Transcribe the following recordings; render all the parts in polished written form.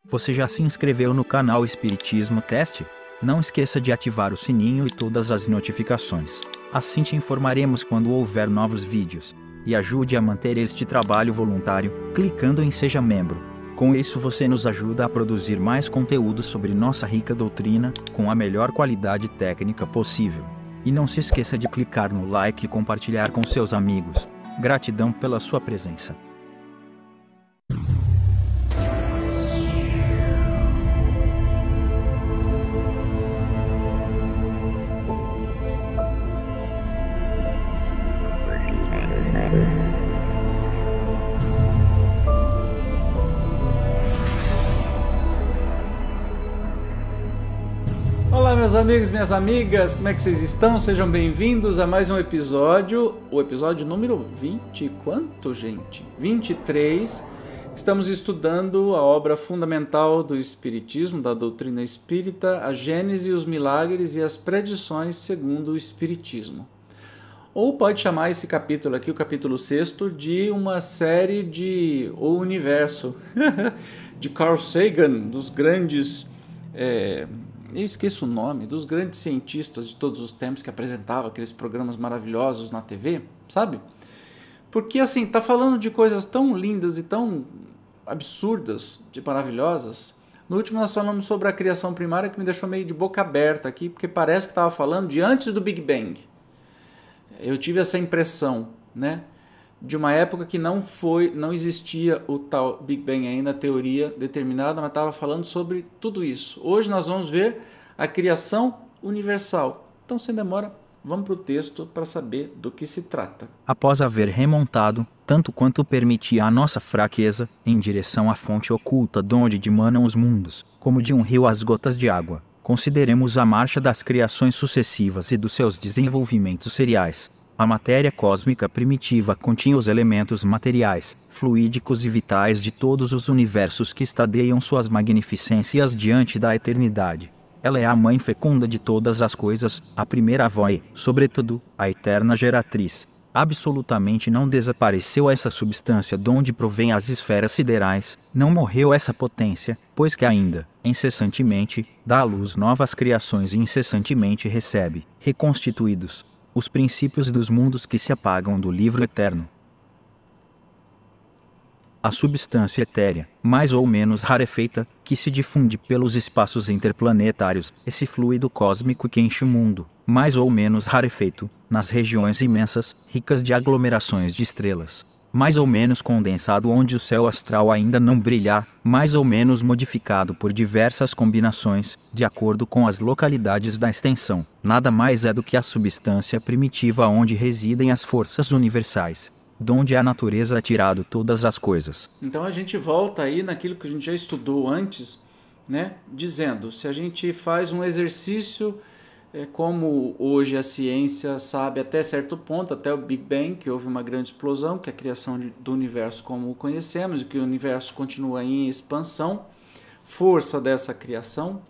Você já se inscreveu no canal Espiritismo Cast? Não esqueça de ativar o sininho e todas as notificações. Assim te informaremos quando houver novos vídeos. E ajude a manter este trabalho voluntário, clicando em Seja Membro. Com isso você nos ajuda a produzir mais conteúdo sobre nossa rica doutrina, com a melhor qualidade técnica possível. E não se esqueça de clicar no like e compartilhar com seus amigos. Gratidão pela sua presença. Olá meus amigos, minhas amigas, como é que vocês estão? Sejam bem-vindos a mais um episódio, o episódio número 20, quanto gente? 23, estamos estudando a obra fundamental do Espiritismo, da doutrina espírita, a Gênese, os milagres e as predições segundo o Espiritismo. Ou pode chamar esse capítulo aqui, o capítulo 6º, de uma série de O Universo, de Carl Sagan, dos grandes... eu esqueço o nome, dos grandes cientistas de todos os tempos que apresentavam aqueles programas maravilhosos na TV, sabe? Porque assim, tá falando de coisas tão lindas e tão absurdas, de maravilhosas. No último nós falamos sobre a criação primária, que me deixou meio de boca aberta aqui, porque parece que estava falando de antes do Big Bang. Eu tive essa impressão, né? De uma época que não existia o tal Big Bang ainda, a teoria determinada, mas estava falando sobre tudo isso. Hoje nós vamos ver a criação universal. Então, sem demora, vamos para o texto para saber do que se trata. Após haver remontado, tanto quanto permitia a nossa fraqueza, em direção à fonte oculta donde dimanam os mundos, como de um rio as gotas de água, consideremos a marcha das criações sucessivas e dos seus desenvolvimentos seriais. A matéria cósmica primitiva continha os elementos materiais, fluídicos e vitais de todos os universos que estadeiam suas magnificências diante da eternidade. Ela é a mãe fecunda de todas as coisas, a primeira avó e, sobretudo, a eterna geratriz. Absolutamente não desapareceu essa substância donde provém as esferas siderais, não morreu essa potência, pois que ainda, incessantemente, dá à luz novas criações e incessantemente recebe, reconstituídos, os princípios dos mundos que se apagam do livro eterno. A substância etérea, mais ou menos rarefeita, que se difunde pelos espaços interplanetários, esse fluido cósmico que enche o mundo, mais ou menos rarefeito, nas regiões imensas, ricas de aglomerações de estrelas, mais ou menos condensado onde o céu astral ainda não brilha, mais ou menos modificado por diversas combinações, de acordo com as localidades da extensão, nada mais é do que a substância primitiva onde residem as forças universais, donde a natureza ha tirado todas as coisas. Então a gente volta aí naquilo que a gente já estudou antes, né? Dizendo, se a gente faz um exercício... como hoje a ciência sabe até certo ponto, até o Big Bang, que houve uma grande explosão, que é a criação do universo como o conhecemos, e que o universo continua em expansão, força dessa criação,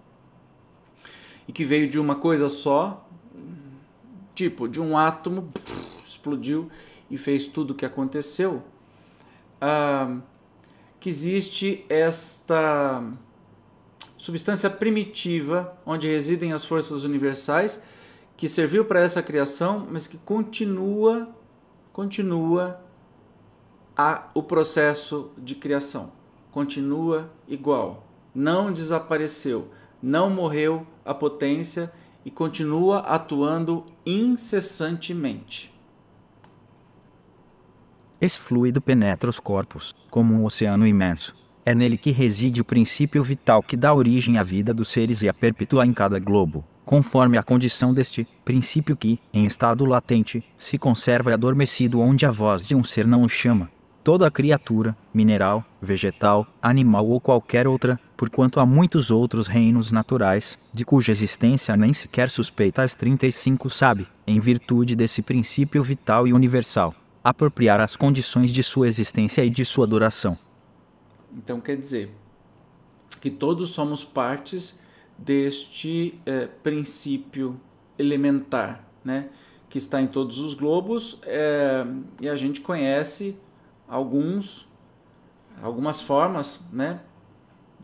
e que veio de uma coisa só, tipo, de um átomo, explodiu e fez tudo o que aconteceu, que existe esta... substância primitiva, onde residem as forças universais, que serviu para essa criação, mas que continua o processo de criação. Continua igual. Não desapareceu, não morreu a potência e continua atuando incessantemente. Esse fluido penetra os corpos, como um oceano imenso. É nele que reside o princípio vital que dá origem à vida dos seres e a perpetua em cada globo, conforme a condição deste princípio que, em estado latente, se conserva adormecido onde a voz de um ser não o chama. Toda criatura, mineral, vegetal, animal ou qualquer outra, porquanto há muitos outros reinos naturais, de cuja existência nem sequer suspeita as 35 sabe, em virtude desse princípio vital e universal, apropriar as condições de sua existência e de sua duração. Então quer dizer que todos somos partes deste princípio elementar, né? Que está em todos os globos, e a gente conhece algumas formas, né?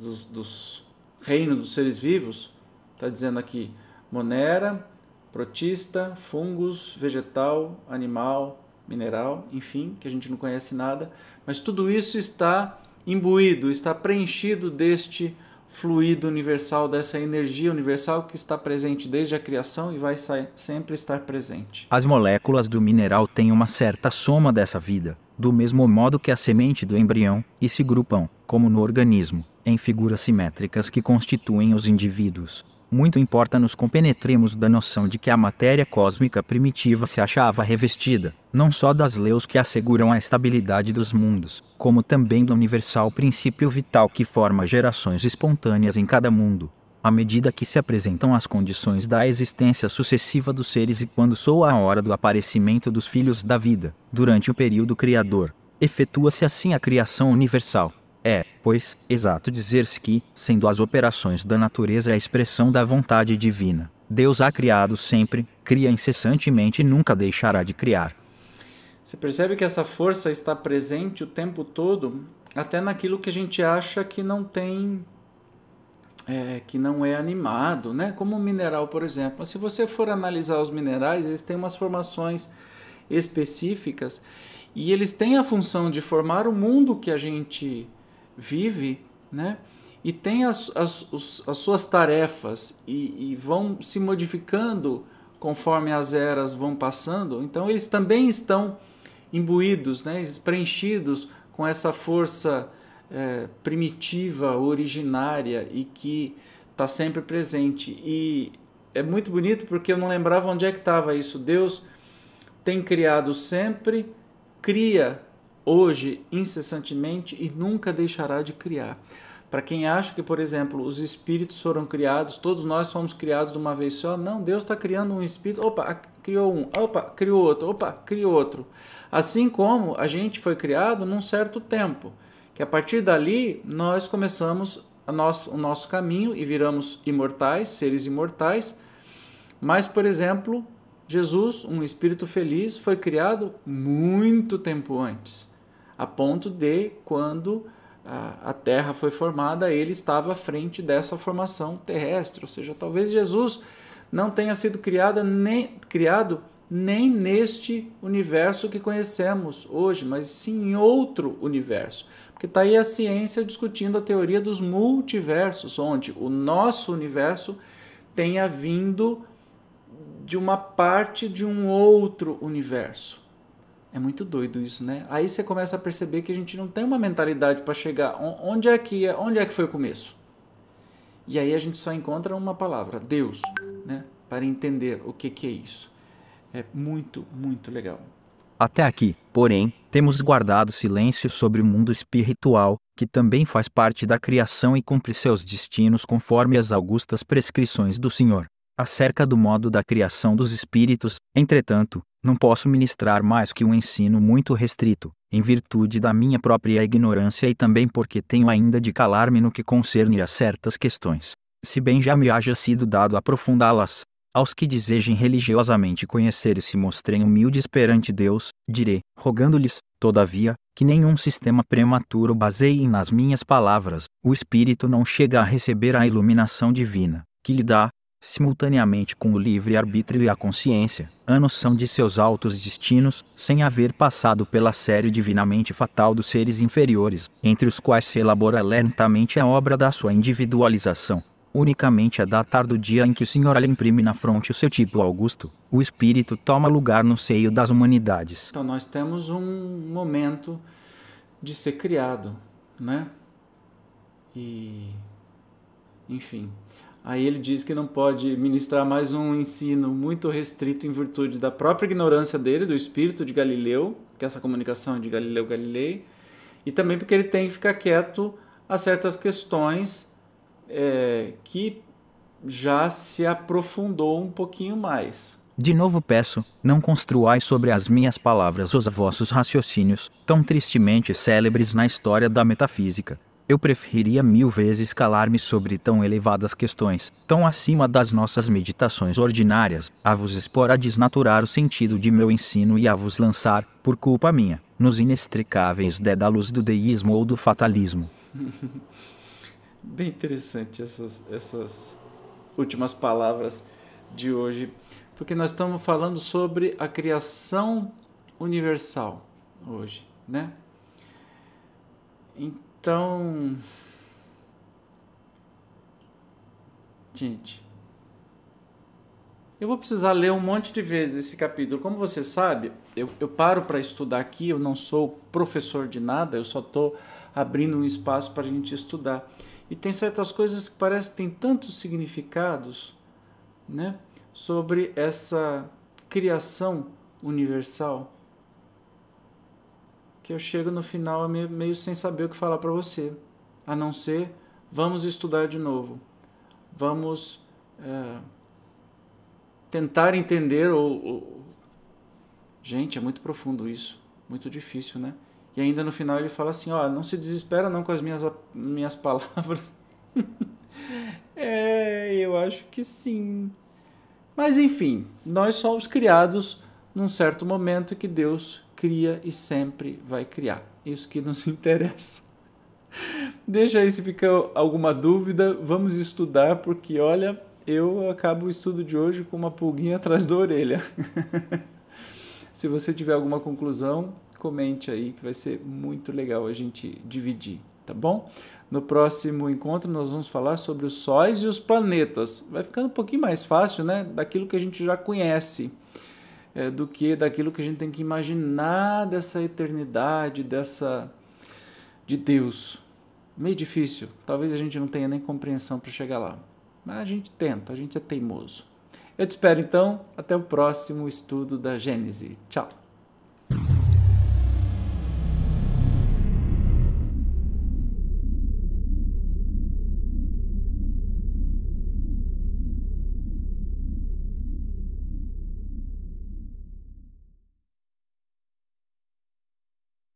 dos reino dos seres vivos, está dizendo aqui monera, protista, fungos, vegetal, animal, mineral, enfim, que a gente não conhece nada, mas tudo isso está imbuído, está preenchido deste fluido universal, dessa energia universal que está presente desde a criação e vai sempre estar presente. As moléculas do mineral têm uma certa soma dessa vida, do mesmo modo que a semente do embrião, e se grupam, como no organismo, em figuras simétricas que constituem os indivíduos. Muito importa nos compenetremos da noção de que a matéria cósmica primitiva se achava revestida, não só das leis que asseguram a estabilidade dos mundos, como também do universal princípio vital que forma gerações espontâneas em cada mundo. À medida que se apresentam as condições da existência sucessiva dos seres e quando soa a hora do aparecimento dos filhos da vida, durante o período criador, efetua-se assim a criação universal. É, pois, exato dizer-se que, sendo as operações da natureza a expressão da vontade divina, Deus há criado sempre, cria incessantemente e nunca deixará de criar. Você percebe que essa força está presente o tempo todo, até naquilo que a gente acha que não tem, que não é animado, né? Como o mineral, por exemplo. Se você for analisar os minerais, eles têm umas formações específicas e eles têm a função de formar o mundo que a gente vive, né? E tem as suas tarefas e vão se modificando conforme as eras vão passando. Então eles também estão imbuídos, né? Preenchidos com essa força primitiva, originária e que está sempre presente. E é muito bonito porque eu não lembrava onde é que estava isso. Deus tem criado sempre, cria hoje, incessantemente, e nunca deixará de criar. Para quem acha que, por exemplo, os espíritos foram criados, todos nós fomos criados de uma vez só, não, Deus está criando um espírito, opa, criou um, opa, criou outro, opa, criou outro. Assim como a gente foi criado num certo tempo, que a partir dali nós começamos o nosso caminho e viramos imortais, seres imortais, mas, por exemplo, Jesus, um espírito feliz, foi criado muito tempo antes. A ponto de, quando a Terra foi formada, ele estava à frente dessa formação terrestre. Ou seja, talvez Jesus não tenha sido criado nem neste universo que conhecemos hoje, mas sim em outro universo. Porque está aí a ciência discutindo a teoria dos multiversos, onde o nosso universo tenha vindo de uma parte de um outro universo. É muito doido isso, né? Aí você começa a perceber que a gente não tem uma mentalidade para chegar. Onde é que foi o começo? E aí a gente só encontra uma palavra, Deus, né? Para entender o que é isso. É muito, muito legal. Até aqui, porém, temos guardado silêncio sobre o mundo espiritual, que também faz parte da criação e cumpre seus destinos conforme as augustas prescrições do Senhor. Acerca do modo da criação dos espíritos, entretanto, não posso ministrar mais que um ensino muito restrito, em virtude da minha própria ignorância e também porque tenho ainda de calar-me no que concerne a certas questões, se bem já me haja sido dado aprofundá-las. Aos que desejem religiosamente conhecer e se mostrem humildes perante Deus, direi, rogando-lhes, todavia, que nenhum sistema prematuro baseie nas minhas palavras. O espírito não chega a receber a iluminação divina, que lhe dá, simultaneamente com o livre-arbítrio e a consciência, a noção de seus altos destinos, sem haver passado pela série divinamente fatal dos seres inferiores, entre os quais se elabora lentamente a obra da sua individualização. Unicamente a datar do dia em que o Senhor lhe imprime na fronte o seu tipo augusto, o espírito toma lugar no seio das humanidades. Então nós temos um momento de ser criado, né? E, enfim, aí ele diz que não pode ministrar mais um ensino muito restrito em virtude da própria ignorância dele, do espírito de Galileu, que essa comunicação é de Galileu Galilei, e também porque ele tem que ficar quieto a certas questões que já se aprofundou um pouquinho mais. De novo peço, não construais sobre as minhas palavras os vossos raciocínios, tão tristemente célebres na história da metafísica. Eu preferiria 1000 vezes calar-me sobre tão elevadas questões, tão acima das nossas meditações ordinárias, a vos expor a desnaturar o sentido de meu ensino e a vos lançar, por culpa minha, nos inextricáveis dédalos do deísmo ou do fatalismo. Bem interessante essas últimas palavras de hoje, porque nós estamos falando sobre a criação universal hoje, né? Então, gente, eu vou precisar ler um monte de vezes esse capítulo. Como você sabe, eu paro para estudar aqui, eu não sou professor de nada, eu só estou abrindo um espaço para a gente estudar. E tem certas coisas que parecem que têm tantos significados, né, sobre essa criação universal, que eu chego no final meio sem saber o que falar para você, a não ser, vamos estudar de novo, vamos tentar entender, Gente, é muito profundo isso, muito difícil, né? E ainda no final ele fala assim, ó, não se desespera não com as minhas palavras. Eu acho que sim. Mas enfim, nós somos criados num certo momento que Deus cria e sempre vai criar. Isso que nos interessa. Deixa aí se ficar alguma dúvida, vamos estudar, porque olha, eu acabo o estudo de hoje com uma pulguinha atrás da orelha. Se você tiver alguma conclusão, comente aí, que vai ser muito legal a gente dividir, tá bom? No próximo encontro nós vamos falar sobre os sóis e os planetas. Vai ficando um pouquinho mais fácil, né? Daquilo que a gente já conhece, do que daquilo que a gente tem que imaginar dessa eternidade, de Deus. Meio difícil, talvez a gente não tenha nem compreensão para chegar lá. Mas a gente tenta, a gente é teimoso. Eu te espero então, até o próximo estudo da Gênese. Tchau!